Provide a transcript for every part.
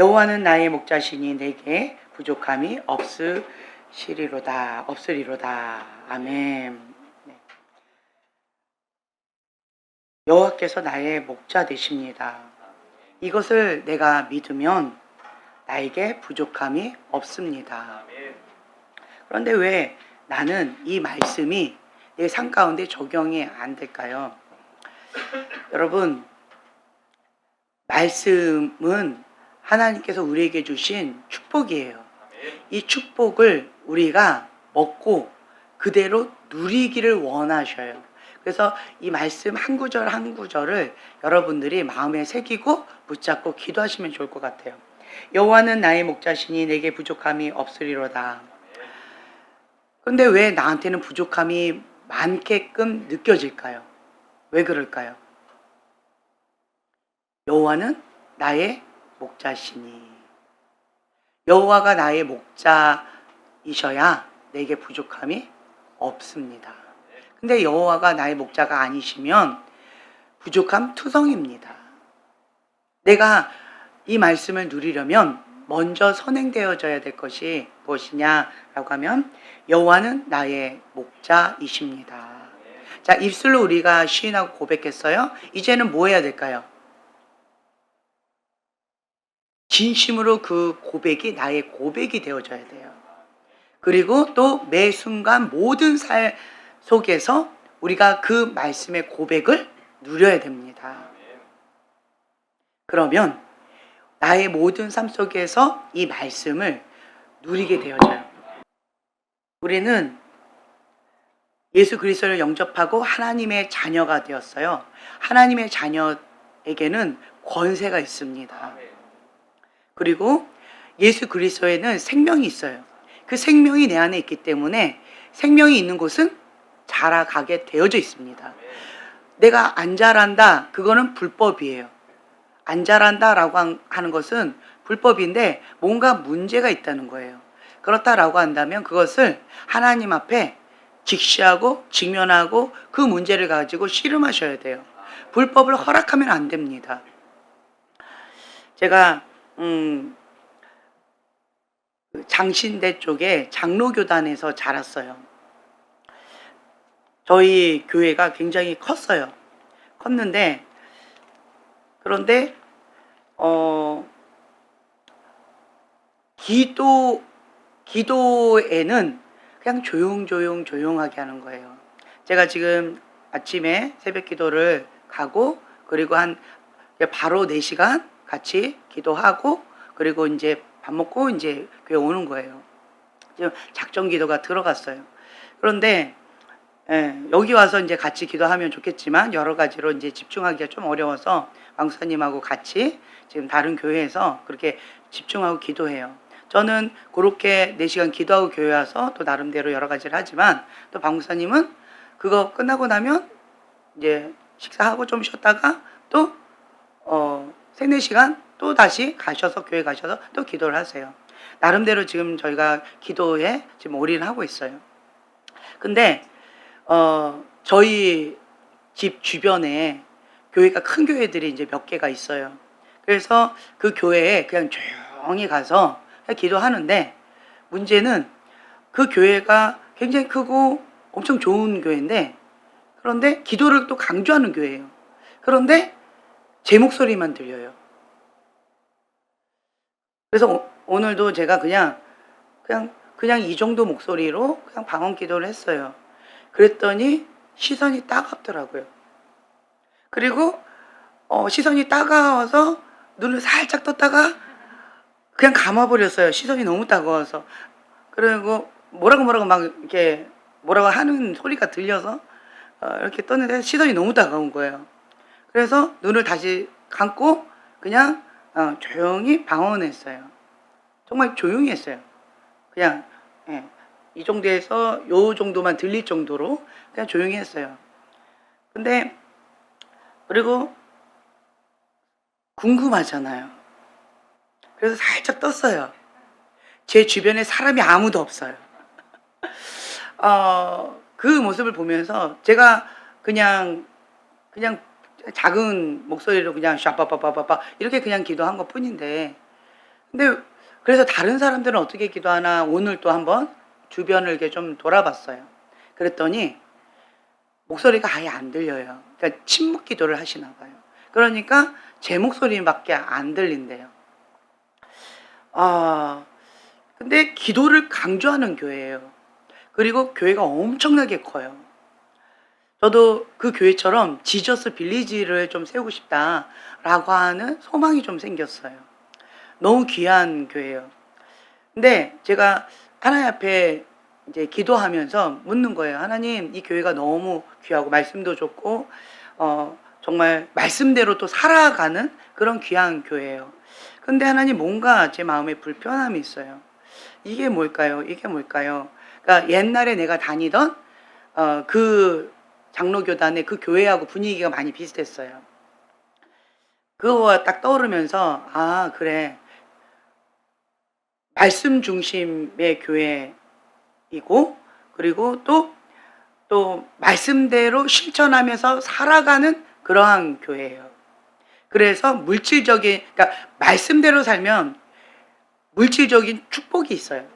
여호와는 나의 목자시니 내게 부족함이 없으리로다. 아멘. 네. 여호와께서 나의 목자 되십니다. 이것을 내가 믿으면 나에게 부족함이 없습니다. 그런데 왜 나는 이 말씀이 내 삶 가운데 적용이 안 될까요? 여러분, 말씀은 하나님께서 우리에게 주신 축복이에요. 이 축복을 우리가 먹고 그대로 누리기를 원하셔요. 그래서 이 말씀 한 구절 한 구절을 여러분들이 마음에 새기고 붙잡고 기도하시면 좋을 것 같아요. 여호와는 나의 목자시니 내게 부족함이 없으리로다. 그런데 왜 나한테는 부족함이 많게끔 느껴질까요? 왜 그럴까요? 여호와는 나의 목자시니, 여호와가 나의 목자이셔야 내게 부족함이 없습니다. 근데 여호와가 나의 목자가 아니시면 부족함 투성입니다. 내가 이 말씀을 누리려면 먼저 선행되어져야 될 것이 무엇이냐라고 하면 여호와는 나의 목자이십니다. 자, 입술로 우리가 시인하고 고백했어요. 이제는 뭐 해야 될까요? 진심으로 그 고백이 나의 고백이 되어져야 돼요. 그리고 또 매 순간 모든 삶 속에서 우리가 그 말씀의 고백을 누려야 됩니다. 그러면 나의 모든 삶 속에서 이 말씀을 누리게 되어져요. 우리는 예수 그리스도를 영접하고 하나님의 자녀가 되었어요. 하나님의 자녀에게는 권세가 있습니다. 그리고 예수 그리스도에는 생명이 있어요. 그 생명이 내 안에 있기 때문에 생명이 있는 곳은 자라가게 되어져 있습니다. 내가 안 자란다, 그거는 불법이에요. 안 자란다라고 하는 것은 불법인데 뭔가 문제가 있다는 거예요. 그렇다라고 한다면 그것을 하나님 앞에 직시하고 직면하고 그 문제를 가지고 씨름하셔야 돼요. 불법을 허락하면 안 됩니다. 제가 장신대 쪽에 장로교단에서 자랐어요. 저희 교회가 굉장히 컸어요. 컸는데 그런데 기도에는 그냥 조용하게 하는 거예요. 제가 지금 아침에 새벽 기도를 가고 그리고 바로 4시간 같이 기도하고 그리고 이제 밥 먹고 이제 교회 오는 거예요. 지금 작정 기도가 들어갔어요. 그런데 여기 와서 이제 같이 기도하면 좋겠지만 여러 가지로 이제 집중하기가 좀 어려워서 왕수사님하고 같이 지금 다른 교회에서 그렇게 집중하고 기도해요. 저는 그렇게 4시간 기도하고 교회 와서 또 나름대로 여러 가지를 하지만 또 박목사님은 그거 끝나고 나면 이제 식사하고 좀 쉬었다가 또 3-4시간 또 다시 가셔서 교회 가셔서 또 기도를 하세요. 나름대로 지금 저희가 기도에 지금 올인을 하고 있어요. 근데 저희 집 주변에 교회가 큰 교회들이 이제 몇 개가 있어요. 그래서 그 교회에 그냥 조용히 가서 기도하는데 문제는 그 교회가 굉장히 크고 엄청 좋은 교회인데 그런데 기도를 또 강조하는 교회예요. 그런데 제 목소리만 들려요. 그래서 오늘도 제가 그냥 이 정도 목소리로 그냥 방언 기도를 했어요. 그랬더니 시선이 따갑더라고요. 그리고 시선이 따가워서 눈을 살짝 떴다가 그냥 감아버렸어요. 시선이 너무 따가워서. 그리고 뭐라고 막 이렇게 뭐라고 하는 소리가 들려서 이렇게 떴는데 시선이 너무 따가운 거예요. 그래서 눈을 다시 감고 그냥 조용히 방언했어요. 정말 조용히 했어요. 그냥 이 정도에서 요 정도만 들릴 정도로 그냥 조용히 했어요. 근데 그리고 궁금하잖아요. 그래서 살짝 떴어요. 제 주변에 사람이 아무도 없어요. 그 모습을 보면서 제가 그냥 작은 목소리로 그냥 샤빠빠빠빠빠 이렇게 그냥 기도한 것 뿐인데 근데 그래서 다른 사람들은 어떻게 기도하나 오늘 또 한번 주변을 이렇게 좀 돌아봤어요. 그랬더니 목소리가 아예 안 들려요. 그러니까 침묵 기도를 하시나 봐요. 그러니까 제 목소리밖에 안 들린대요. 아, 근데 기도를 강조하는 교회예요. 그리고 교회가 엄청나게 커요. 저도 그 교회처럼 지저스 빌리지를 좀 세우고 싶다라고 하는 소망이 좀 생겼어요. 너무 귀한 교회예요. 근데 제가 하나님 앞에 이제 기도하면서 묻는 거예요. 하나님, 이 교회가 너무 귀하고 말씀도 좋고 정말 말씀대로 또 살아가는 그런 귀한 교회예요. 근데 하나님, 뭔가 제 마음에 불편함이 있어요. 이게 뭘까요? 이게 뭘까요? 그러니까 옛날에 내가 다니던 그 장로교단의 그 교회하고 분위기가 많이 비슷했어요. 그거가 딱 떠오르면서 아, 그래. 말씀 중심의 교회이고, 그리고 또 말씀대로 실천하면서 살아가는 그러한 교회예요. 그래서 물질적인, 그러니까 말씀대로 살면 물질적인 축복이 있어요.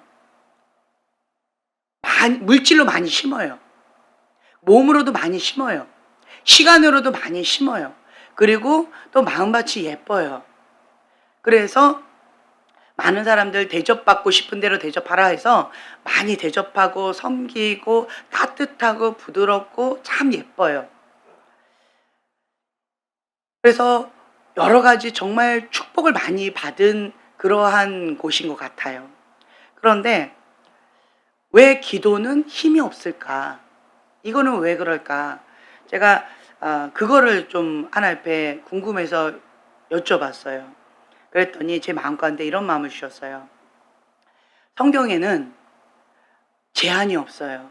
물질로 많이 심어요. 몸으로도 많이 심어요. 시간으로도 많이 심어요. 그리고 또 마음밭이 예뻐요. 그래서 많은 사람들 대접받고 싶은 대로 대접하라 해서 많이 대접하고 섬기고 따뜻하고 부드럽고 참 예뻐요. 그래서 여러 가지 정말 축복을 많이 받은 그러한 곳인 것 같아요. 그런데 왜 기도는 힘이 없을까? 이거는 왜 그럴까? 제가 그거를 좀 하나님 앞에 궁금해서 여쭤봤어요. 그랬더니 제 마음가운데 이런 마음을 주셨어요. 성경에는 제한이 없어요.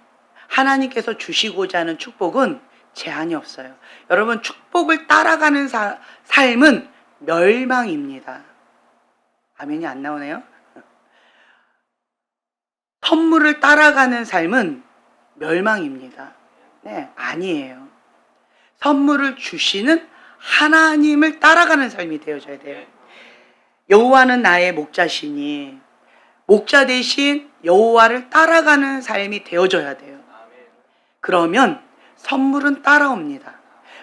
하나님께서 주시고자 하는 축복은 제한이 없어요. 여러분, 축복을 따라가는 삶은 멸망입니다. 아멘이 안 나오네요. 선물을 따라가는 삶은 멸망입니다. 네, 아니에요. 선물을 주시는 하나님을 따라가는 삶이 되어져야 돼요. 여호와는 나의 목자시니 목자 대신 여호와를 따라가는 삶이 되어져야 돼요. 그러면 선물은 따라옵니다.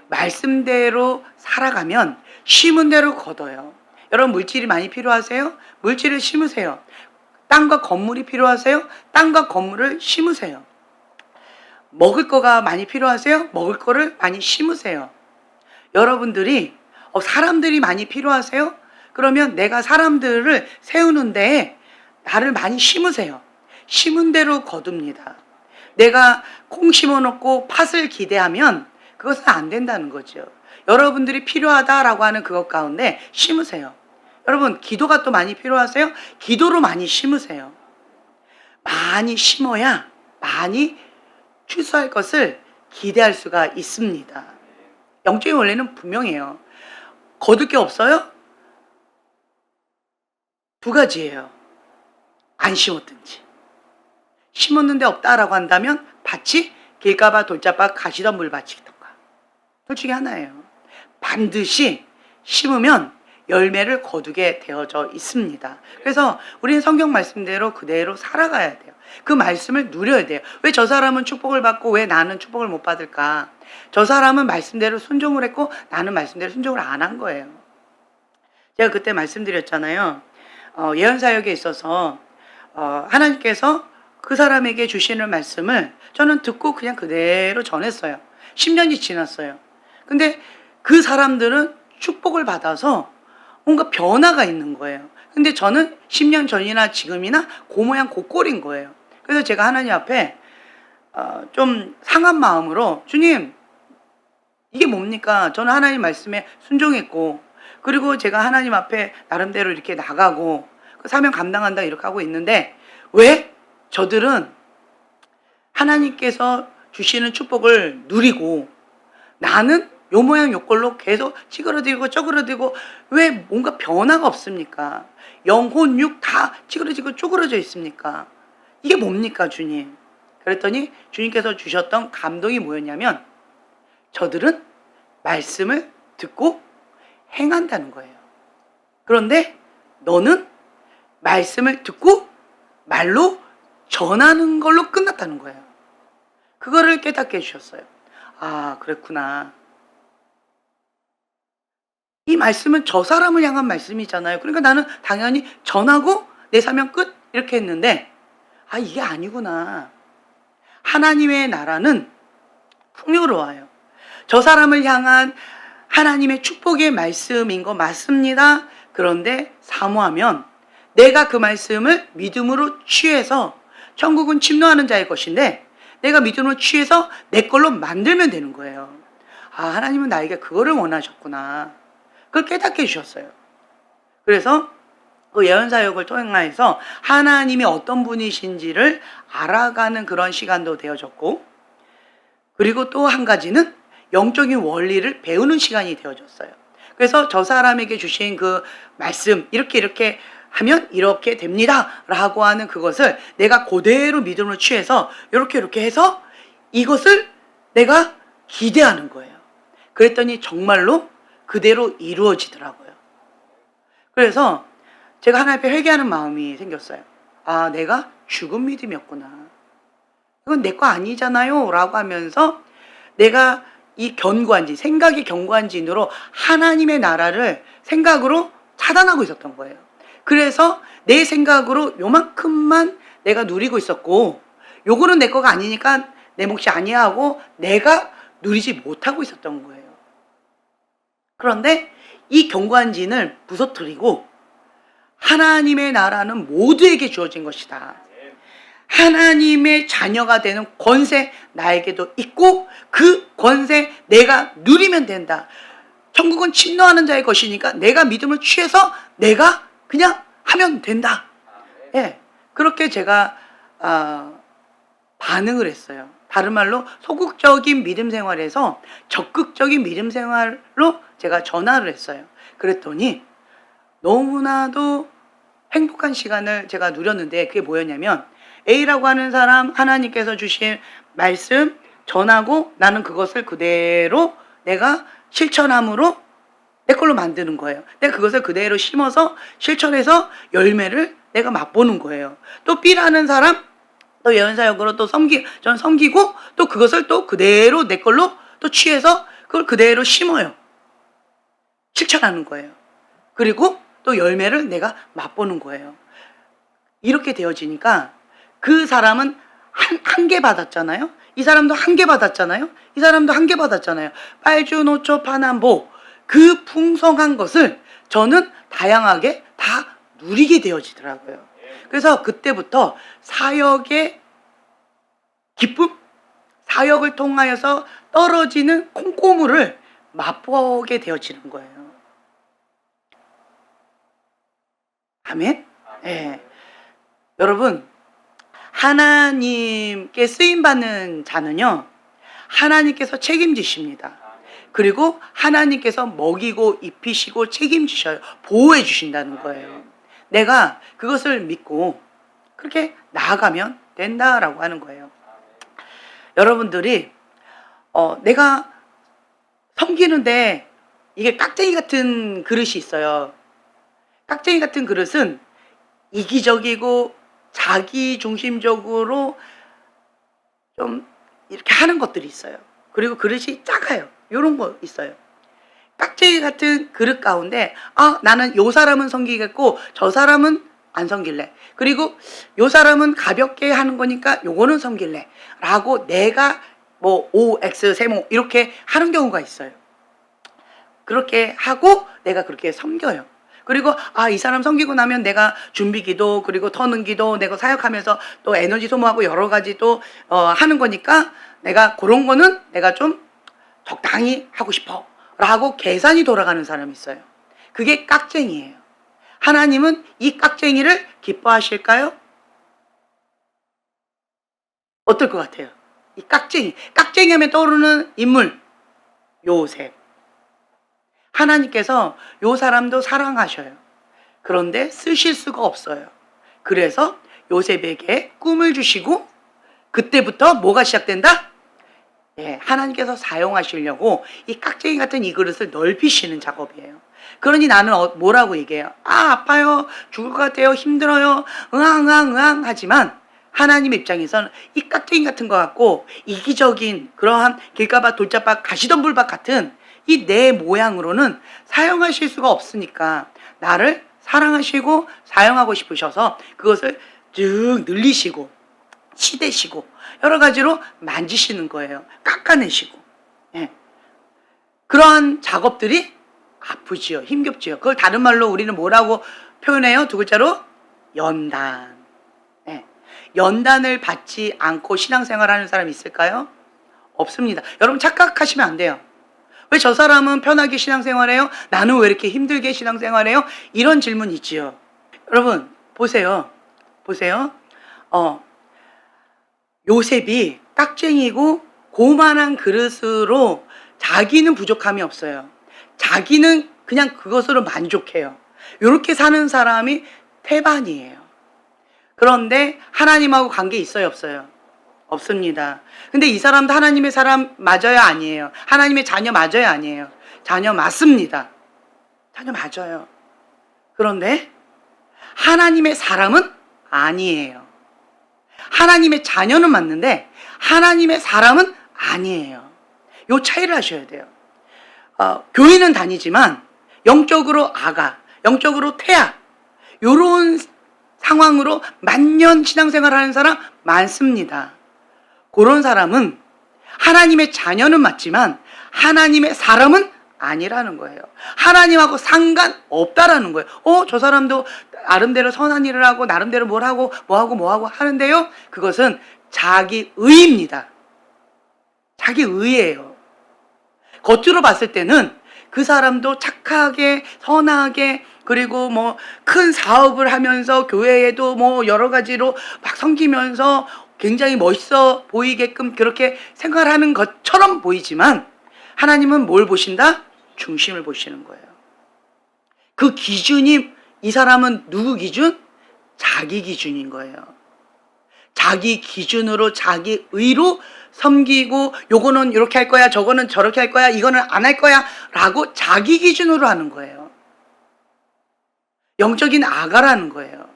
말씀대로 살아가면 심은 대로 거둬요. 여러분, 물질이 많이 필요하세요? 물질을 심으세요. 땅과 건물이 필요하세요? 땅과 건물을 심으세요. 먹을 거가 많이 필요하세요? 먹을 거를 많이 심으세요. 여러분들이 사람들이 많이 필요하세요? 그러면 내가 사람들을 세우는데 나를 많이 심으세요. 심은 대로 거둡니다. 내가 콩 심어놓고 팥을 기대하면 그것은 안 된다는 거죠. 여러분들이 필요하다라고 하는 그것 가운데 심으세요. 여러분, 기도가 또 많이 필요하세요? 기도로 많이 심으세요. 많이 심어야 많이 출소할 것을 기대할 수가 있습니다. 영적인 원리는 분명해요. 거둘 게 없어요? 두 가지예요. 안 심었든지. 심었는데 없다라고 한다면 밭이 길가봐 돌짝밭 가시던 물밭이던가. 둘 중에 하나예요. 반드시 심으면 열매를 거두게 되어져 있습니다. 그래서 우리는 성경 말씀대로 그대로 살아가야 돼요. 그 말씀을 누려야 돼요. 왜 저 사람은 축복을 받고 왜 나는 축복을 못 받을까? 저 사람은 말씀대로 순종을 했고 나는 말씀대로 순종을 안 한 거예요. 제가 그때 말씀드렸잖아요. 예언사역에 있어서 하나님께서 그 사람에게 주시는 말씀을 저는 듣고 그냥 그대로 전했어요. 10년이 지났어요. 근데 그 사람들은 축복을 받아서 뭔가 변화가 있는 거예요. 근데 저는 10년 전이나 지금이나 그 모양 그 꼴인 거예요. 그래서 제가 하나님 앞에 좀 상한 마음으로 주님, 이게 뭡니까? 저는 하나님 말씀에 순종했고, 그리고 제가 하나님 앞에 나름대로 이렇게 나가고 그 사명 감당한다 이렇게 하고 있는데 왜 저들은 하나님께서 주시는 축복을 누리고 나는 요 모양 요 꼴로 계속 찌그러지고 쪼그러지고 왜 뭔가 변화가 없습니까? 영혼 육 다 찌그러지고 쪼그러져 있습니까? 이게 뭡니까, 주님? 그랬더니 주님께서 주셨던 감동이 뭐였냐면 저들은 말씀을 듣고 행한다는 거예요. 그런데 너는 말씀을 듣고 말로 전하는 걸로 끝났다는 거예요. 그거를 깨닫게 해주셨어요. 아, 그랬구나. 이 말씀은 저 사람을 향한 말씀이잖아요. 그러니까 나는 당연히 전하고 내 사명 끝 이렇게 했는데, 아, 이게 아니구나. 하나님의 나라는 풍요로워요. 저 사람을 향한 하나님의 축복의 말씀인 거 맞습니다. 그런데 사모하면 내가 그 말씀을 믿음으로 취해서, 천국은 침노하는 자의 것인데 내가 믿음으로 취해서 내 걸로 만들면 되는 거예요. 아, 하나님은 나에게 그거를 원하셨구나. 그걸 깨닫게 해주셨어요. 그래서 그 예언사역을 통해서 하나님이 어떤 분이신지를 알아가는 그런 시간도 되어졌고, 그리고 또 한 가지는 영적인 원리를 배우는 시간이 되어졌어요. 그래서 저 사람에게 주신 그 말씀, 이렇게 하면 이렇게 됩니다 라고 하는 그것을 내가 그대로 믿음으로 취해서 이렇게 해서 이것을 내가 기대하는 거예요. 그랬더니 정말로 그대로 이루어지더라고요. 그래서 제가 하나님 앞에 회개하는 마음이 생겼어요. 아, 내가 죽은 믿음이었구나. 이건 내 거 아니잖아요 라고 하면서 내가 이 견고한지, 생각이 견고한 진으로 하나님의 나라를 생각으로 차단하고 있었던 거예요. 그래서 내 생각으로 요만큼만 내가 누리고 있었고, 요거는 내 거가 아니니까 내 몫이 아니야 하고 내가 누리지 못하고 있었던 거예요. 그런데 이 견고한 진을 부서뜨리고 하나님의 나라는 모두에게 주어진 것이다. 하나님의 자녀가 되는 권세 나에게도 있고 그 권세 내가 누리면 된다. 천국은 침노하는 자의 것이니까 내가 믿음을 취해서 내가 그냥 하면 된다. 예, 그렇게 제가 반응을 했어요. 다른 말로 소극적인 믿음 생활에서 적극적인 믿음 생활로 제가 전환을 했어요. 그랬더니 너무나도 행복한 시간을 제가 누렸는데, 그게 뭐였냐면 A라고 하는 사람 하나님께서 주신 말씀 전하고 나는 그것을 그대로 내가 실천함으로 내 걸로 만드는 거예요. 내가 그것을 그대로 심어서 실천해서 열매를 내가 맛보는 거예요. 또 B라는 사람 또 예언사역으로 또 전 섬기고 또 그것을 또 그대로 내 걸로 또 취해서 그걸 그대로 심어요. 실천하는 거예요. 그리고 또 열매를 내가 맛보는 거예요. 이렇게 되어지니까 그 사람은 한 개 받았잖아요. 이 사람도 한 개 받았잖아요. 이 사람도 한 개 받았잖아요. 빨주노초 파남보, 그 풍성한 것을 저는 다양하게 다 누리게 되어지더라고요. 그래서 그때부터 사역의 기쁨, 사역을 통하여서 떨어지는 콩고물을 맛보게 되어지는 거예요. 아멘? 네. 여러분, 하나님께 쓰임받는 자는요, 하나님께서 책임지십니다. 그리고 하나님께서 먹이고 입히시고 책임지셔요. 보호해 주신다는 거예요. 내가 그것을 믿고 그렇게 나아가면 된다라고 하는 거예요. 여러분들이 내가 섬기는데 이게 깍쟁이 같은 그릇이 있어요. 깍쟁이 같은 그릇은 이기적이고 자기 중심적으로 좀 이렇게 하는 것들이 있어요. 그리고 그릇이 작아요. 이런 거 있어요. 깍쟁이 같은 그릇 가운데 나는 요 사람은 섬기겠고 저 사람은 안 섬길래, 그리고 요 사람은 가볍게 하는 거니까 요거는 섬길래 라고 내가 뭐 OX 세모 이렇게 하는 경우가 있어요. 그렇게 하고 내가 그렇게 섬겨요. 그리고 이 사람 섬기고 나면 내가 준비기도 그리고 터는 기도 내가 사역하면서 또 에너지 소모하고 여러 가지 또 하는 거니까 내가 그런 거는 내가 좀 적당히 하고 싶어 라고 계산이 돌아가는 사람이 있어요. 그게 깍쟁이에요. 하나님은 이 깍쟁이를 기뻐하실까요? 어떨 것 같아요? 이 깍쟁이 하면 떠오르는 인물 요셉. 하나님께서 요 사람도 사랑하셔요. 그런데 쓰실 수가 없어요. 그래서 요셉에게 꿈을 주시고 그때부터 뭐가 시작된다? 예, 하나님께서 사용하시려고 이 깍쟁이 같은 이 그릇을 넓히시는 작업이에요. 그러니 나는 뭐라고 얘기해요? 아, 아파요. 죽을 것 같아요. 힘들어요. 응앙 하지만 하나님 입장에서는 이 깍쟁이 같은 거 같고 이기적인 그러한 길가밭, 돌짝밭, 가시덤불밭 같은 이 내 모양으로는 사용하실 수가 없으니까 나를 사랑하시고 사용하고 싶으셔서 그것을 쭉 늘리시고 치대시고 여러 가지로 만지시는 거예요. 깎아내시고. 예. 그러한 작업들이 아프지요. 힘겹지요. 그걸 다른 말로 우리는 뭐라고 표현해요? 두 글자로 연단. 예. 연단을 받지 않고 신앙생활하는 사람이 있을까요? 없습니다. 여러분 착각하시면 안 돼요. 왜 저 사람은 편하게 신앙생활해요? 나는 왜 이렇게 힘들게 신앙생활해요? 이런 질문 있지요. 여러분 보세요. 요셉이 깍쟁이고 고만한 그릇으로 자기는 부족함이 없어요. 자기는 그냥 그것으로 만족해요. 이렇게 사는 사람이 태반이에요. 그런데 하나님하고 관계 있어요, 없어요? 없습니다. 근데 이 사람도 하나님의 사람 맞아요, 아니에요? 하나님의 자녀 맞아요, 아니에요? 자녀 맞습니다. 자녀 맞아요. 그런데 하나님의 사람은 아니에요. 하나님의 자녀는 맞는데 하나님의 사람은 아니에요. 요 차이를 하셔야 돼요. 교회는 다니지만 영적으로 아가, 영적으로 태아, 요런 상황으로 만년 신앙생활 하는 사람 많습니다. 그런 사람은 하나님의 자녀는 맞지만 하나님의 사람은 아니라는 거예요. 하나님하고 상관없다라는 거예요. 저 사람도 나름대로 선한 일을 하고 나름대로 뭘 하고 뭐하고 하는데요. 그것은 자기 의입니다. 자기 의예요. 겉으로 봤을 때는 그 사람도 착하게 선하게 그리고 뭐 큰 사업을 하면서 교회에도 뭐 여러 가지로 막 섬기면서 굉장히 멋있어 보이게끔 그렇게 생활하는 것처럼 보이지만 하나님은 뭘 보신다? 중심을 보시는 거예요. 그 기준이 이 사람은 누구 기준? 자기 기준인 거예요. 자기 기준으로 자기 의로 섬기고 요거는 이렇게 할 거야 저거는 저렇게 할 거야 이거는 안 할 거야 라고 자기 기준으로 하는 거예요. 영적인 아가라는 거예요.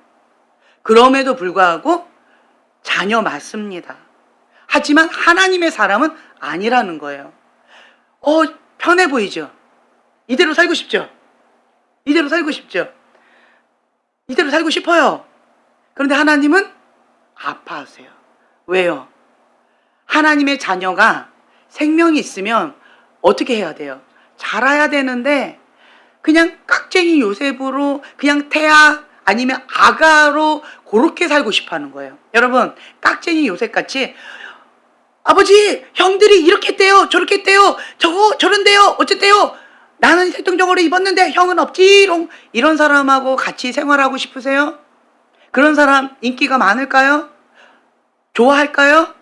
그럼에도 불구하고 자녀 맞습니다. 하지만 하나님의 사람은 아니라는 거예요. 편해 보이죠? 이대로 살고 싶죠? 이대로 살고 싶어요. 그런데 하나님은 아파하세요. 왜요? 하나님의 자녀가 생명이 있으면 어떻게 해야 돼요? 자라야 되는데 그냥 깍쟁이 요셉으로 그냥 태아 아니면 아가로 그렇게 살고 싶어 하는 거예요. 여러분 깍쟁이 요셉같이 아버지 형들이 이렇게 했대요 저렇게 했대요 저런데요 어쨌대요 나는 새똥정으로 입었는데 형은 없지롱 이런 사람하고 같이 생활하고 싶으세요? 그런 사람 인기가 많을까요? 좋아할까요?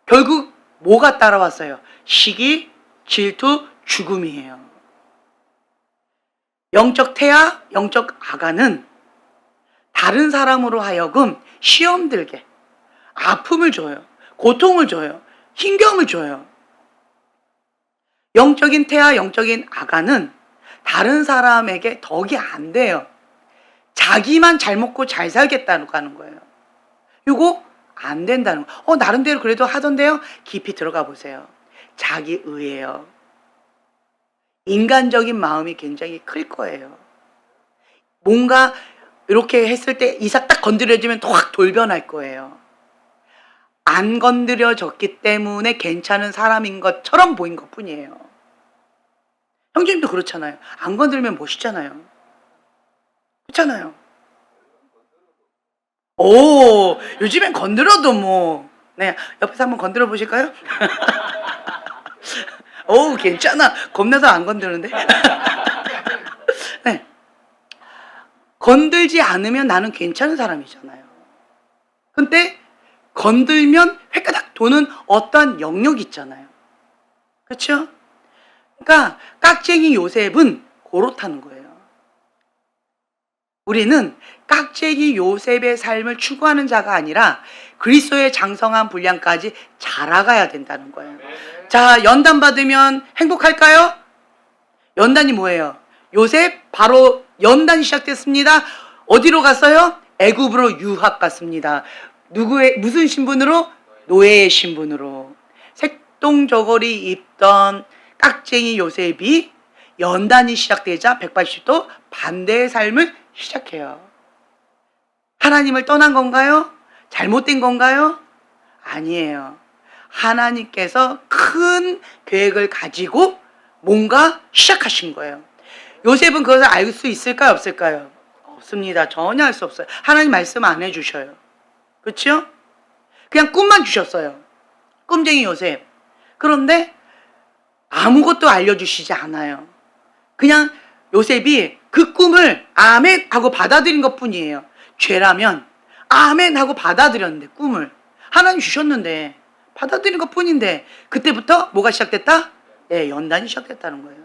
결국 뭐가 따라왔어요? 시기, 질투, 죽음이에요. 영적 태아, 영적 아가는 다른 사람으로 하여금 시험 들게 아픔을 줘요. 고통을 줘요. 힘겨움을 줘요. 영적인 태아, 영적인 아가는 다른 사람에게 덕이 안 돼요. 자기만 잘 먹고 잘 살겠다는 거예요. 이거 안 된다는 거. 나름대로 그래도 하던데요. 깊이 들어가 보세요. 자기 의예요. 인간적인 마음이 굉장히 클 거예요. 뭔가 이렇게 했을 때 이삭 딱 건드려지면 확 돌변할 거예요. 안 건드려졌기 때문에 괜찮은 사람인 것처럼 보인 것 뿐이에요. 형제님도 그렇잖아요. 안 건들면 멋있잖아요. 그렇잖아요. 요즘엔 건드려도 뭐, 네, 옆에서 한번 건드려 보실까요? 괜찮아. 겁나서 안 건드는데. 네. 건들지 않으면 나는 괜찮은 사람이잖아요. 근데 건들면 획가닥 도는 어떠한 영역이 있잖아요. 그렇죠? 그러니까 깍쟁이 요셉은 그렇다는 거예요. 우리는 깍쟁이 요셉의 삶을 추구하는 자가 아니라 그리스도의 장성한 분량까지 자라가야 된다는 거예요. 자, 연단 받으면 행복할까요? 연단이 뭐예요? 요셉 바로 연단이 시작됐습니다. 어디로 갔어요? 애굽으로 유학 갔습니다. 누구의 무슨 신분으로? 노예의 신분으로. 색동저고리 입던 깍쟁이 요셉이 연단이 시작되자 180도 반대의 삶을 시작해요. 하나님을 떠난 건가요? 잘못된 건가요? 아니에요. 하나님께서 큰 계획을 가지고 뭔가 시작하신 거예요. 요셉은 그것을 알 수 있을까요? 없을까요? 없습니다. 전혀 알 수 없어요. 하나님 말씀 안 해주셔요. 그렇죠? 그냥 꿈만 주셨어요. 꿈쟁이 요셉. 그런데 아무것도 알려주시지 않아요. 그냥 요셉이 그 꿈을 아멘 하고 받아들인 것 뿐이에요. 죄라면 아멘 하고 받아들였는데, 꿈을 하나님 주셨는데 받아들인 것 뿐인데, 그때부터 뭐가 시작됐다? 네, 연단이 시작됐다는 거예요.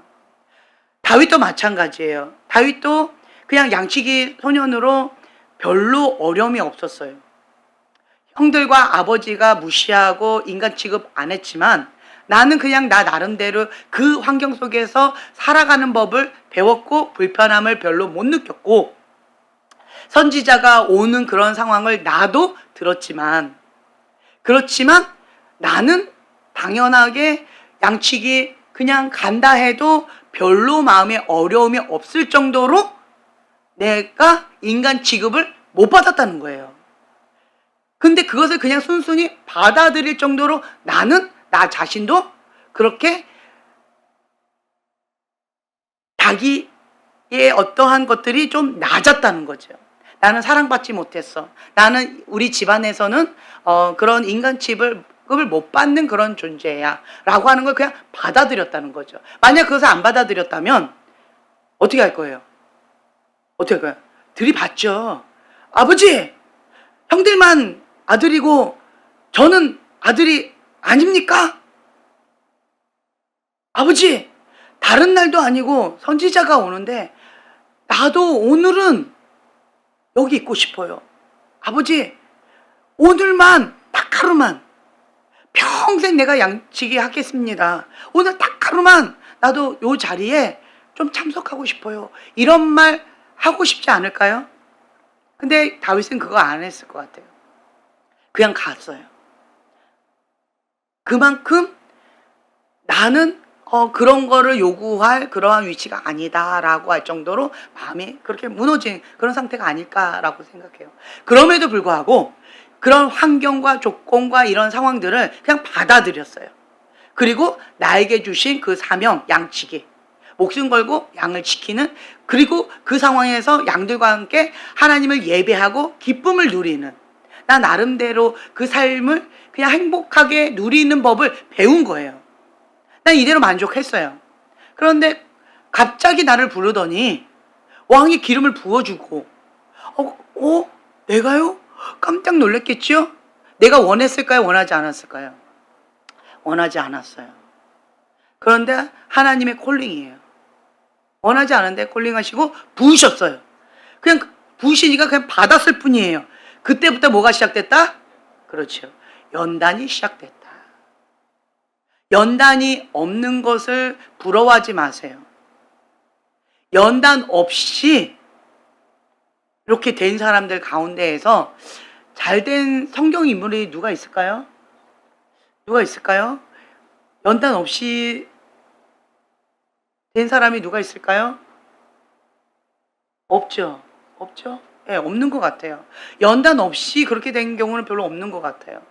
다윗도 마찬가지예요. 다윗도 그냥 양치기 소년으로 별로 어려움이 없었어요. 형들과 아버지가 무시하고 인간 취급 안 했지만 나는 그냥 나 나름대로 그 환경 속에서 살아가는 법을 배웠고 불편함을 별로 못 느꼈고, 선지자가 오는 그런 상황을 나도 들었지만, 그렇지만 나는 당연하게 양치기 그냥 간다 해도 별로 마음에 어려움이 없을 정도로 내가 인간 취급을 못 받았다는 거예요. 근데 그것을 그냥 순순히 받아들일 정도로 나는 나 자신도 그렇게 자기의 어떠한 것들이 좀 낮았다는 거죠. 나는 사랑받지 못했어. 나는 우리 집안에서는 그런 인간 취급을 못 받는 그런 존재야 라고 하는 걸 그냥 받아들였다는 거죠. 만약 그것을 안 받아들였다면 어떻게 할 거예요? 어떻게 할 거예요? 들이받죠. 아버지, 형들만 아들이고 저는 아들이 아닙니까? 아버지, 다른 날도 아니고 선지자가 오는데 나도 오늘은 여기 있고 싶어요. 아버지, 오늘만 딱 하루만 평생 내가 양치기 하겠습니다. 오늘 딱 하루만 나도 요 자리에 좀 참석하고 싶어요. 이런 말 하고 싶지 않을까요? 근데 다윗은 그거 안 했을 것 같아요. 그냥 갔어요. 그만큼 나는 그런 거를 요구할 그러한 위치가 아니다라고 할 정도로 마음이 그렇게 무너진 그런 상태가 아닐까라고 생각해요. 그럼에도 불구하고 그런 환경과 조건과 이런 상황들을 그냥 받아들였어요. 그리고 나에게 주신 그 사명, 양치기, 목숨 걸고 양을 지키는, 그리고 그 상황에서 양들과 함께 하나님을 예배하고 기쁨을 누리는, 나 나름대로 그 삶을 그냥 행복하게 누리는 법을 배운 거예요. 난 이대로 만족했어요. 그런데 갑자기 나를 부르더니 왕이 기름을 부어주고, 내가요? 깜짝 놀랐겠죠? 내가 원했을까요? 원하지 않았을까요? 원하지 않았어요. 그런데 하나님의 콜링이에요. 원하지 않은데 콜링하시고 부으셨어요. 그냥 부으시니까 그냥 받았을 뿐이에요. 그때부터 뭐가 시작됐다? 그렇죠. 연단이 시작됐다. 연단이 없는 것을 부러워하지 마세요. 연단 없이 이렇게 된 사람들 가운데에서 잘된 성경 인물이 누가 있을까요? 누가 있을까요? 연단 없이 된 사람이 누가 있을까요? 없죠. 없죠? 예, 없는 것 같아요. 연단 없이 그렇게 된 경우는 별로 없는 것 같아요.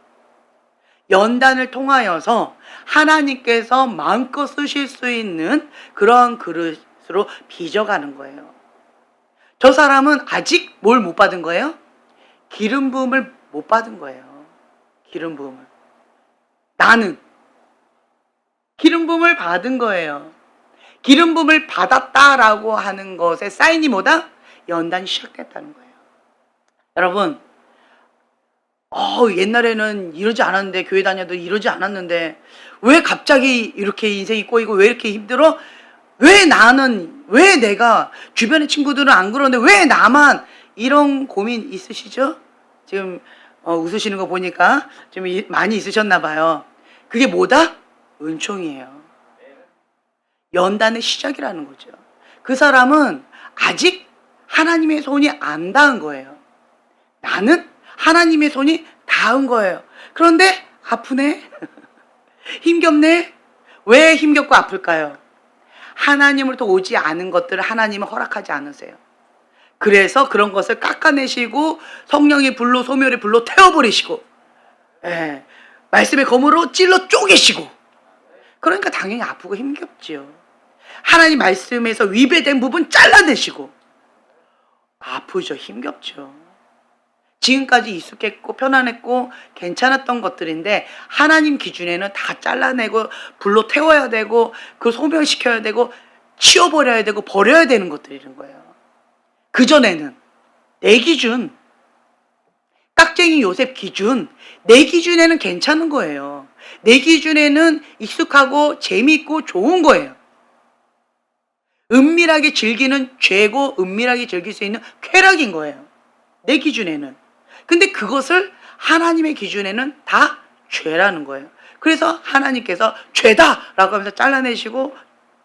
연단을 통하여서 하나님께서 마음껏 쓰실 수 있는 그런 그릇으로 빚어가는 거예요. 저 사람은 아직 뭘 못 받은 거예요? 기름 부음을 못 받은 거예요. 기름 부음을. 나는 기름 부음을 받은 거예요. 기름 부음을 받았다라고 하는 것의 사인이 뭐다? 연단이 시작됐다는 거예요. 여러분, 옛날에는 이러지 않았는데, 교회 다녀도 이러지 않았는데 왜 갑자기 이렇게 인생이 꼬이고 왜 이렇게 힘들어? 왜 내가 주변의 친구들은 안 그러는데 왜 나만 이런 고민 있으시죠? 지금 웃으시는 거 보니까 좀 많이 있으셨나 봐요. 그게 뭐다? 은총이에요. 연단의 시작이라는 거죠. 그 사람은 아직 하나님의 손이 안 닿은 거예요. 나는 하나님의 손이 닿은 거예요. 그런데 아프네? 힘겹네? 왜 힘겹고 아플까요? 하나님으로부터 오지 않은 것들을 하나님은 허락하지 않으세요. 그래서 그런 것을 깎아내시고 성령의 불로 소멸의 불로 태워버리시고 말씀의 검으로 찔러 쪼개시고, 그러니까 당연히 아프고 힘겹지요. 하나님 말씀에서 위배된 부분 잘라내시고 아프죠. 힘겹죠. 지금까지 익숙했고 편안했고 괜찮았던 것들인데 하나님 기준에는 다 잘라내고 불로 태워야 되고 그 소멸시켜야 되고 치워버려야 되고 버려야 되는 것들이런 거예요. 그전에는 내 기준, 깍쟁이 요셉 기준, 내 기준에는 괜찮은 거예요. 내 기준에는 익숙하고 재미있고 좋은 거예요. 은밀하게 즐기는 죄고 은밀하게 즐길 수 있는 쾌락인 거예요. 내 기준에는. 근데 그것을 하나님의 기준에는 다 죄라는 거예요. 그래서 하나님께서 죄다라고 하면서 잘라내시고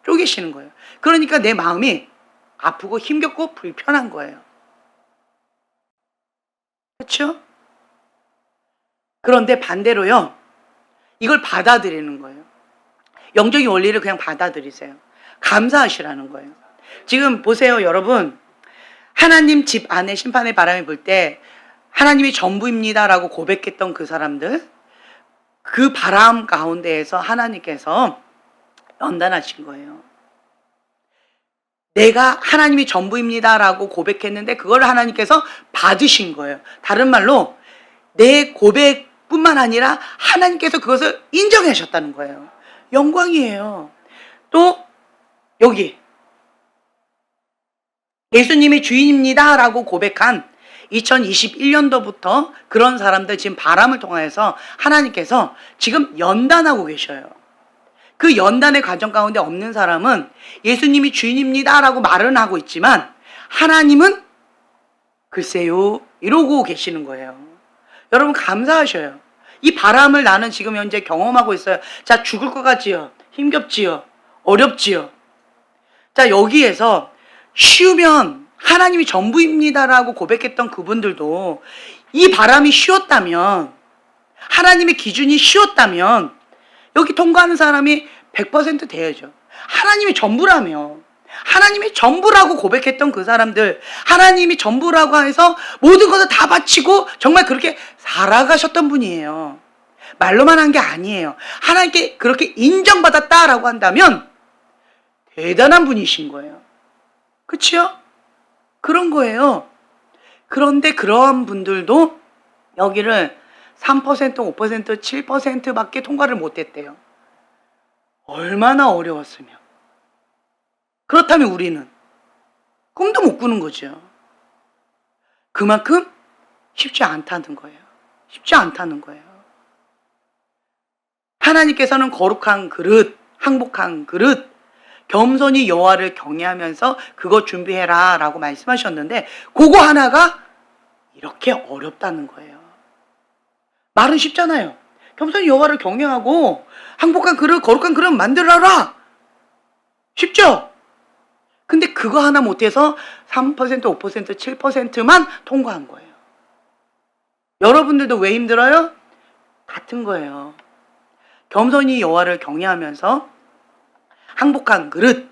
쪼개시는 거예요. 그러니까 내 마음이 아프고 힘겹고 불편한 거예요. 그렇죠? 그런데 반대로요, 이걸 받아들이는 거예요. 영적인 원리를 그냥 받아들이세요. 감사하시라는 거예요. 지금 보세요, 여러분. 하나님 집 안에 심판의 바람이 불 때 하나님이 전부입니다라고 고백했던 그 사람들, 그 바람 가운데에서 하나님께서 연단하신 거예요. 내가 하나님이 전부입니다라고 고백했는데 그걸 하나님께서 받으신 거예요. 다른 말로 내 고백뿐만 아니라 하나님께서 그것을 인정하셨다는 거예요. 영광이에요. 또 여기 예수님이 주인입니다라고 고백한 2021년도부터 그런 사람들 지금 바람을 통해서 하나님께서 지금 연단하고 계셔요. 그 연단의 과정 가운데 없는 사람은 예수님이 주인입니다라고 말은 하고 있지만 하나님은 글쎄요 이러고 계시는 거예요. 여러분 감사하셔요. 이 바람을 나는 지금 현재 경험하고 있어요. 자, 죽을 것 같지요? 힘겹지요? 어렵지요? 자, 여기에서 쉬우면 하나님이 전부입니다라고 고백했던 그분들도 이 바람이 쉬웠다면, 하나님의 기준이 쉬웠다면 여기 통과하는 사람이 100% 돼야죠. 하나님이 전부라며, 하나님이 전부라고 고백했던 그 사람들, 하나님이 전부라고 해서 모든 것을 다 바치고 정말 그렇게 살아가셨던 분이에요. 말로만 한 게 아니에요. 하나님께 그렇게 인정받았다라고 한다면 대단한 분이신 거예요. 그치요? 그런 거예요. 그런데 그러한 분들도 여기를 3%, 5%, 7%밖에 통과를 못했대요. 얼마나 어려웠으면. 그렇다면 우리는 꿈도 못 꾸는 거죠. 그만큼 쉽지 않다는 거예요. 쉽지 않다는 거예요. 하나님께서는 거룩한 그릇, 항복한 그릇, 겸손히 여호와를 경외하면서 그거 준비해라 라고 말씀하셨는데 그거 하나가 이렇게 어렵다는 거예요. 말은 쉽잖아요. 겸손히 여호와를 경외하고 항복한 그릇, 거룩한 그릇 만들어라. 쉽죠? 근데 그거 하나 못해서 3%, 5%, 7%만 통과한 거예요. 여러분들도 왜 힘들어요? 같은 거예요. 겸손히 여호와를 경외하면서 항복한 그릇,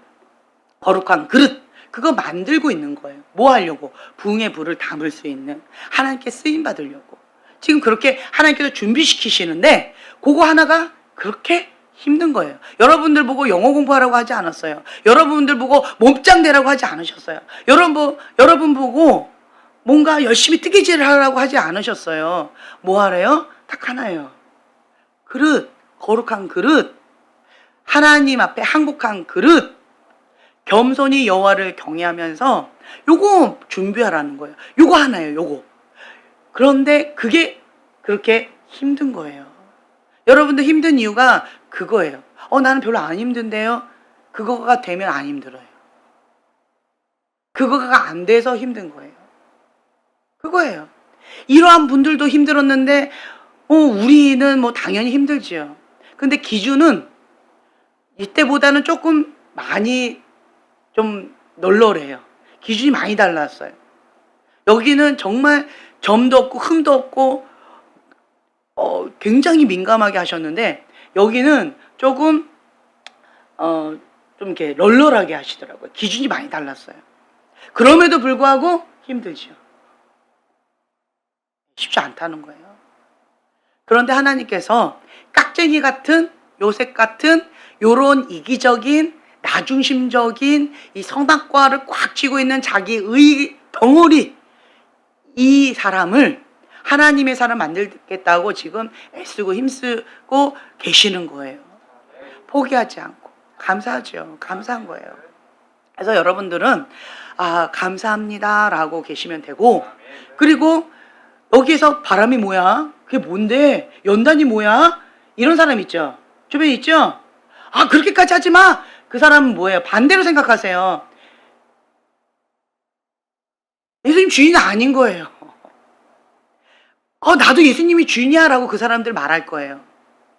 거룩한 그릇, 그거 만들고 있는 거예요. 뭐 하려고? 부흥의 불을 담을 수 있는, 하나님께 쓰임 받으려고. 지금 그렇게 하나님께서 준비시키시는데 그거 하나가 그렇게 힘든 거예요. 여러분들 보고 영어 공부하라고 하지 않았어요. 여러분들 보고 몸짱 되라고 하지 않으셨어요. 여러분 보고 뭔가 열심히 뜨개질을 하라고 하지 않으셨어요. 뭐 하래요? 딱 하나예요. 그릇, 거룩한 그릇, 하나님 앞에 항복한 그릇, 겸손히 여호와를 경외하면서 요거 준비하라는 거예요. 요거 하나예요. 요거. 그런데 그게 그렇게 힘든 거예요. 여러분들 힘든 이유가 그거예요. 나는 별로 안 힘든데요. 그거가 되면 안 힘들어요. 그거가 안 돼서 힘든 거예요. 그거예요. 이러한 분들도 힘들었는데 우리는 뭐 당연히 힘들지요. 근데 기준은 이때보다는 조금 많이 좀 널널해요. 기준이 많이 달랐어요. 여기는 정말 점도 없고 흠도 없고 굉장히 민감하게 하셨는데 여기는 조금 좀 이렇게 널널하게 하시더라고요. 기준이 많이 달랐어요. 그럼에도 불구하고 힘들죠. 쉽지 않다는 거예요. 그런데 하나님께서 깍쟁이 같은 요셉 같은 요런 이기적인 나중심적인 이 성당과를 꽉 쥐고 있는 자기의 덩어리 이 사람을 하나님의 사람 만들겠다고 지금 애쓰고 힘쓰고 계시는 거예요. 포기하지 않고. 감사하죠. 감사한 거예요. 그래서 여러분들은 감사합니다 라고 계시면 되고, 그리고 여기서 바람이 뭐야? 그게 뭔데? 연단이 뭐야? 이런 사람 있죠? 주변에 있죠? 그렇게까지 하지 마! 그 사람은 뭐예요? 반대로 생각하세요. 예수님 주인은 아닌 거예요. 나도 예수님이 주인이야 라고 그 사람들 말할 거예요.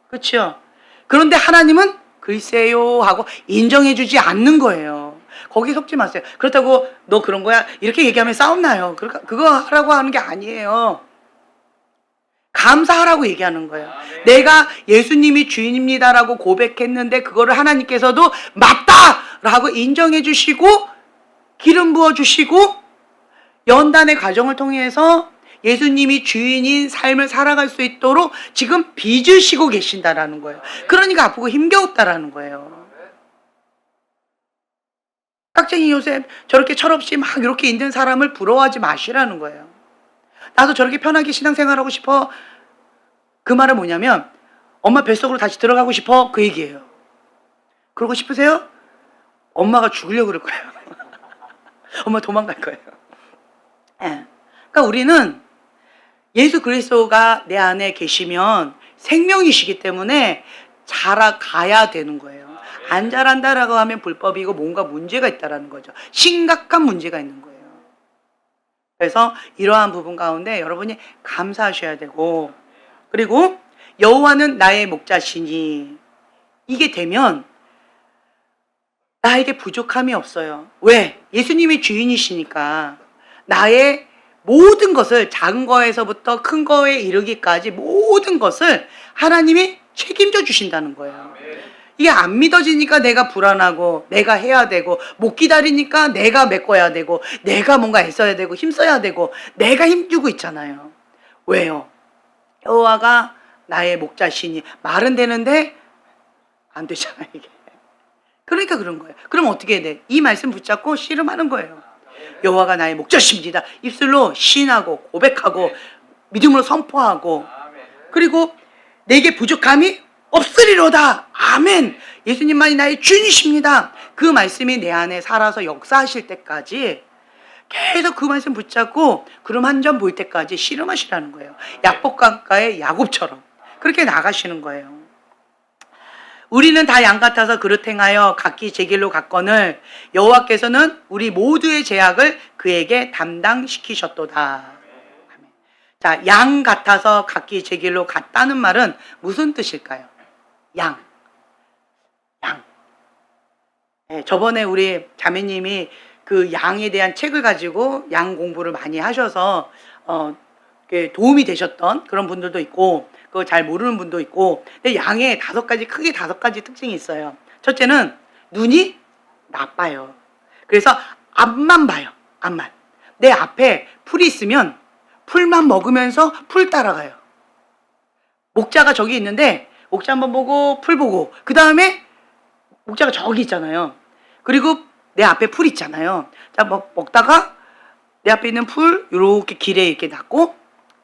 그렇죠? 그런데 하나님은 글쎄요 하고 인정해주지 않는 거예요. 거기 속지 마세요. 그렇다고 너 그런 거야? 이렇게 얘기하면 싸움 나요. 그거 하라고 하는 게 아니에요. 감사하라고 얘기하는 거예요. 내가 예수님이 주인입니다라고 고백했는데 그거를 하나님께서도 맞다라고 인정해 주시고 기름 부어 주시고 연단의 과정을 통해서 예수님이 주인인 삶을 살아갈 수 있도록 지금 빚으시고 계신다라는 거예요. 그러니까 아프고 힘겨웠다라는 거예요. 깍쟁이 요셉 저렇게 철없이 막 이렇게 있는 사람을 부러워하지 마시라는 거예요. 나도 저렇게 편하게 신앙생활하고 싶어. 그 말은 뭐냐면 엄마 뱃속으로 다시 들어가고 싶어 그 얘기예요. 그러고 싶으세요? 엄마가 죽으려고 그럴 거예요. 엄마 도망갈 거예요. 그러니까 우리는 예수 그리스도가 내 안에 계시면 생명이시기 때문에 자라가야 되는 거예요. 안 자란다라고 하면 불법이고 뭔가 문제가 있다라는 거죠. 심각한 문제가 있는 거예요. 그래서 이러한 부분 가운데 여러분이 감사하셔야 되고, 그리고 여호와는 나의 목자시니 이게 되면 나에게 부족함이 없어요. 왜? 예수님이 주인이시니까 나의 모든 것을 작은 거에서부터 큰 거에 이르기까지 모든 것을 하나님이 책임져 주신다는 거예요. 이게 안 믿어지니까 내가 불안하고 내가 해야 되고 못 기다리니까 내가 메꿔야 되고 내가 뭔가 애써야 되고 힘써야 되고 내가 힘주고 있잖아요. 왜요? 여호와가 나의 목자시니 말은 되는데 안 되잖아요 이게. 그러니까 그런 거예요. 그럼 어떻게 해야 돼? 이 말씀 붙잡고 씨름하는 거예요. 여호와가 나의 목자십니다. 입술로 시인하고 고백하고 믿음으로 선포하고, 그리고 내게 부족함이 없으리로다. 아멘. 예수님만이 나의 주인이십니다. 그 말씀이 내 안에 살아서 역사하실 때까지 계속 그 말씀 붙잡고 구름 한 점 보일 때까지 씨름하시라는 거예요. 약복강가의 야곱처럼 그렇게 나가시는 거예요. 우리는 다 양 같아서 그릇 행하여 각기 제 길로 갔거늘 여호와께서는 우리 모두의 죄악을 그에게 담당시키셨도다. 자, 양 같아서 각기 제 길로 갔다는 말은 무슨 뜻일까요? 양. 저번에 우리 자매님이 그 양에 대한 책을 가지고 양 공부를 많이 하셔서 도움이 되셨던 그런 분들도 있고, 그거 잘 모르는 분도 있고. 근데 양에 크게 5가지 특징이 있어요. 첫째는 눈이 나빠요. 그래서 앞만 봐요. 앞만. 내 앞에 풀이 있으면 풀만 먹으면서 풀 따라가요. 목자가 저기 있는데 목자 한번 보고 풀 보고, 그 다음에 목자가 저기 있잖아요. 그리고 내 앞에 풀 있잖아요. 자, 먹다가 내 앞에 있는 풀 이렇게 길에 이렇게 놨고,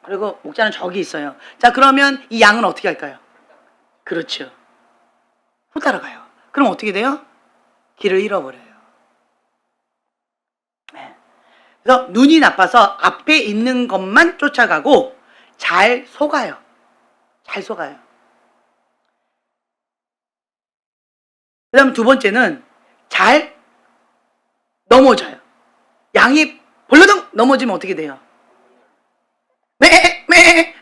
그리고 목자는 저기 있어요. 자, 그러면 이 양은 어떻게 할까요? 그렇죠. 풀 따라가요. 그럼 어떻게 돼요? 길을 잃어버려요. 그래서 눈이 나빠서 앞에 있는 것만 쫓아가고 잘 속아요. 잘 속아요. 그 다음 두 번째는 잘 넘어져요. 양이 벌러덩 넘어지면 어떻게 돼요? 매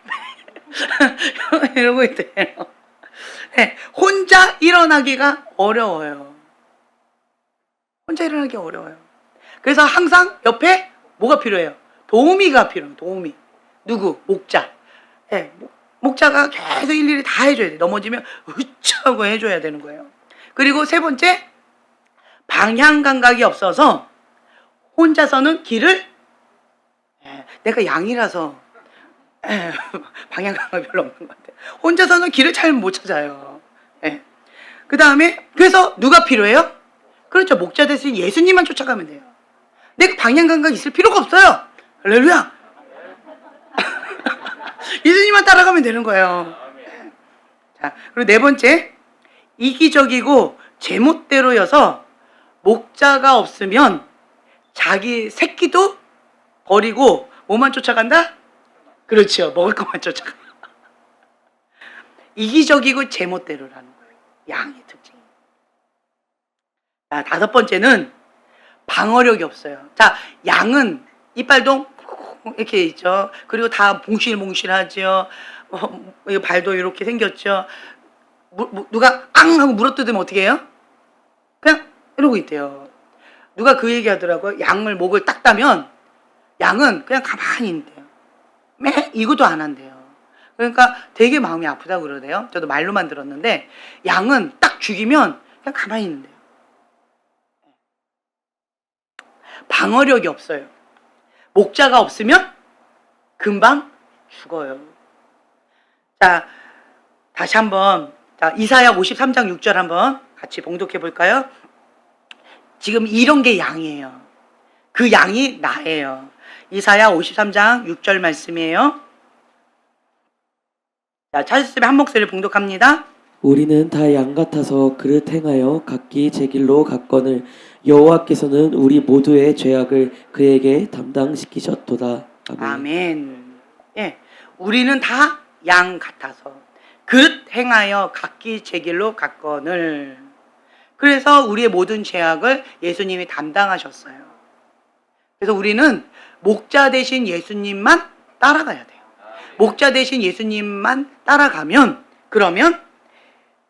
이러고 있대요. 네, 혼자 일어나기가 어려워요. 혼자 일어나기 어려워요. 그래서 항상 옆에 뭐가 필요해요? 도우미가 필요해요. 도우미. 누구? 목자. 네, 목자가 계속 일일이 다 해줘야 돼. 넘어지면 으쌰 하고 해줘야 되는 거예요. 그리고 세 번째, 방향 감각이 없어서 혼자서는 길을, 내가 양이라서 방향 감각이 별로 없는 것 같아요. 혼자서는 길을 잘 못 찾아요. 그 다음에 그래서 누가 필요해요? 그렇죠. 목자 대신 예수님만 쫓아가면 돼요. 내가 방향 감각이 있을 필요가 없어요. 할렐루야. 예수님만 따라가면 되는 거예요. 자, 그리고 네 번째, 이기적이고 제멋대로여서 목자가 없으면 자기 새끼도 버리고 뭐만 쫓아간다? 그렇죠. 먹을 것만 쫓아가. 이기적이고 제멋대로라는 거예요. 양의 특징이. 자, 다섯 번째는 방어력이 없어요. 자, 양은 이빨도 이렇게 있죠. 그리고 다 몽실몽실하죠. 발도 이렇게 생겼죠. 누가 앙 하고 물어뜯으면 어떻게 해요? 그냥 이러고 있대요. 누가 그 얘기 하더라고요. 양을 목을 딱 따면 양은 그냥 가만히 있는데요. 이것도 안 한대요. 그러니까 되게 마음이 아프다고 그러대요. 저도 말로만 들었는데 양은 딱 죽이면 그냥 가만히 있는데요. 방어력이 없어요. 목자가 없으면 금방 죽어요. 자, 다시 한번 이사야 53장 6절 한번 같이 봉독해 볼까요? 지금 이런 게 양이에요. 그 양이 나예요. 이사야 53장 6절 말씀이에요. 자, 찾으시면 한 목소리를 봉독합니다. 우리는 다 양 같아서 그릇 행하여 각기 제 길로 갔거늘 여호와께서는 우리 모두의 죄악을 그에게 담당시키셨도다. 아멘. 아멘. 예, 우리는 다 양 같아서 그릇 행하여 각기 제 길로 갔거늘. 그래서 우리의 모든 죄악을 예수님이 담당하셨어요. 그래서 우리는 목자 대신 예수님만 따라가야 돼요. 목자 대신 예수님만 따라가면 그러면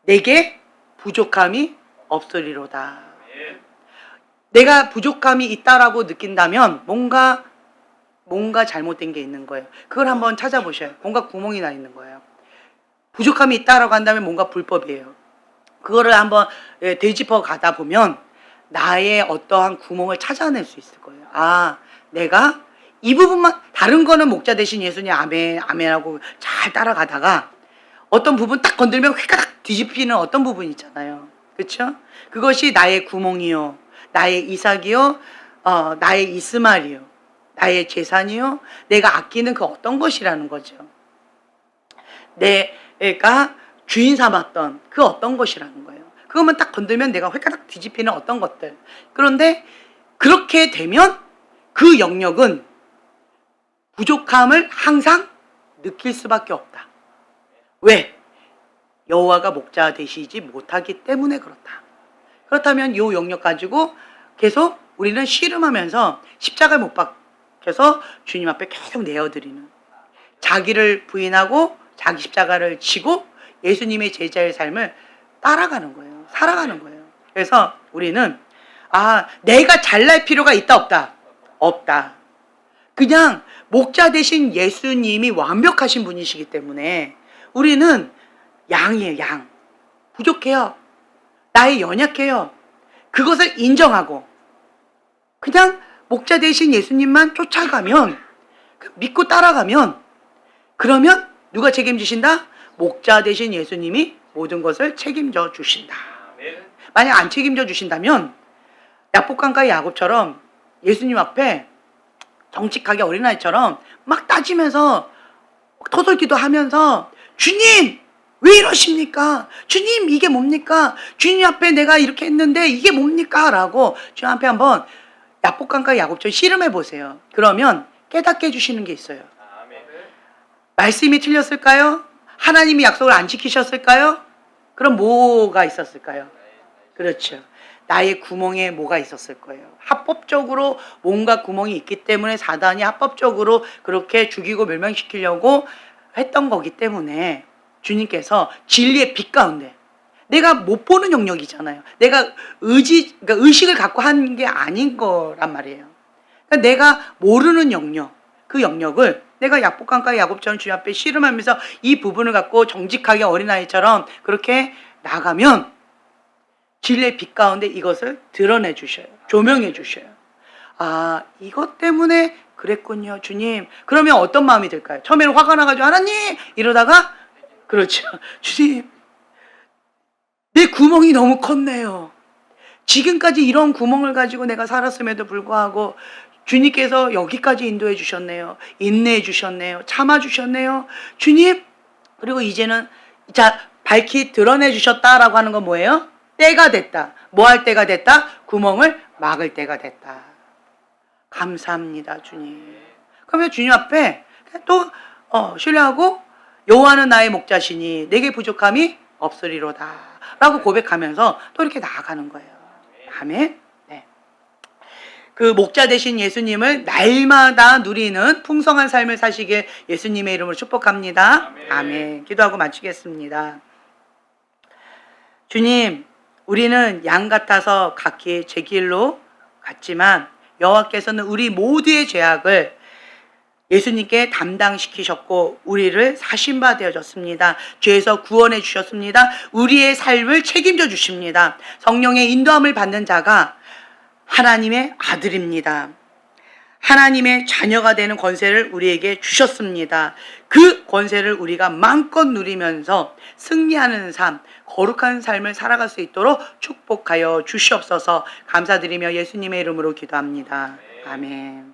내게 부족함이 없으리로다. 내가 부족함이 있다라고 느낀다면 뭔가 잘못된 게 있는 거예요. 그걸 한번 찾아보셔요. 뭔가 구멍이 나 있는 거예요. 부족함이 있다라고 한다면 뭔가 불법이에요. 그거를 한번 되짚어 가다 보면 나의 어떠한 구멍을 찾아낼 수 있을 거예요. 아, 내가 이 부분만, 다른 거는 목자 대신 예수님 아멘 아멘하고 잘 따라가다가 어떤 부분 딱 건들면 휘가닥 뒤집히는 어떤 부분 있잖아요. 그렇죠? 그것이 나의 구멍이요, 나의 이삭이요, 나의 이스마엘이요, 나의 재산이요, 내가 아끼는 그 어떤 것이라는 거죠. 내가 주인 삼았던 그 어떤 것이라는 거예요. 그것만 딱 건들면 내가 휘가닥 뒤집히는 어떤 것들. 그런데 그렇게 되면 그 영역은 부족함을 항상 느낄 수밖에 없다. 왜? 여호와가 목자 되시지 못하기 때문에 그렇다. 그렇다면 이 영역 가지고 계속 우리는 씨름하면서 십자가를 못 박혀서 주님 앞에 계속 내어드리는, 자기를 부인하고 자기 십자가를 지고 예수님의 제자의 삶을 따라가는 거예요. 살아가는 거예요. 그래서 우리는 내가 잘날 필요가 있다 없다? 없다. 그냥 목자 대신 예수님이 완벽하신 분이시기 때문에 우리는 양이에요. 양. 부족해요. 나의 연약해요. 그것을 인정하고 그냥 목자 대신 예수님만 쫓아가면, 믿고 따라가면, 그러면 누가 책임지신다? 목자 대신 예수님이 모든 것을 책임져 주신다. 만약 안 책임져 주신다면 야복강가의 야곱처럼 예수님 앞에 정직하게 어린아이처럼 막 따지면서 토설기도 하면서 주님 왜 이러십니까? 주님 이게 뭡니까? 주님 앞에 내가 이렇게 했는데 이게 뭡니까? 라고 주님 앞에 한번 야복강가의 야곱처럼 씨름해 보세요. 그러면 깨닫게 해주시는 게 있어요. 말씀이 틀렸을까요? 하나님이 약속을 안 지키셨을까요? 그럼 뭐가 있었을까요? 그렇죠. 나의 구멍에 뭐가 있었을 거예요. 합법적으로 뭔가 구멍이 있기 때문에 사단이 합법적으로 그렇게 죽이고 멸망시키려고 했던 거기 때문에 주님께서 진리의 빛 가운데, 내가 못 보는 영역이잖아요. 내가 그러니까 의식을 갖고 한 게 아닌 거란 말이에요. 그러니까 내가 모르는 영역, 그 영역을 내가 약복강가 야곱처럼 주님 앞에 씨름하면서 이 부분을 갖고 정직하게 어린아이처럼 그렇게 나가면 진리의 빛 가운데 이것을 드러내 주셔요. 조명해 주셔요. 아, 이것 때문에 그랬군요, 주님. 그러면 어떤 마음이 들까요? 처음에는 화가 나가지고 하나님 이러다가, 그렇죠, 주님 내 구멍이 너무 컸네요. 지금까지 이런 구멍을 가지고 내가 살았음에도 불구하고 주님께서 여기까지 인도해 주셨네요. 인내해 주셨네요. 참아 주셨네요. 주님, 그리고 이제는 자, 밝히 드러내 주셨다라고 하는 건 뭐예요? 때가 됐다. 뭐 할 때가 됐다? 구멍을 막을 때가 됐다. 감사합니다, 주님. 그러면 주님 앞에 또 신뢰하고 여호와는 나의 목자시니 내게 부족함이 없으리로다 라고 고백하면서 또 이렇게 나아가는 거예요. 아멘. 네. 그 목자 되신 예수님을 날마다 누리는 풍성한 삶을 사시길 예수님의 이름으로 축복합니다. 아멘. 아멘. 기도하고 마치겠습니다. 주님, 우리는 양 같아서 각기 제 길로 갔지만 여호와께서는 우리 모두의 죄악을 예수님께 담당시키셨고 우리를 사신 바 되어졌습니다. 죄에서 구원해 주셨습니다. 우리의 삶을 책임져 주십니다. 성령의 인도함을 받는 자가 하나님의 아들입니다. 하나님의 자녀가 되는 권세를 우리에게 주셨습니다. 그 권세를 우리가 마음껏 누리면서 승리하는 삶, 거룩한 삶을 살아갈 수 있도록 축복하여 주시옵소서. 감사드리며 예수님의 이름으로 기도합니다. 아멘.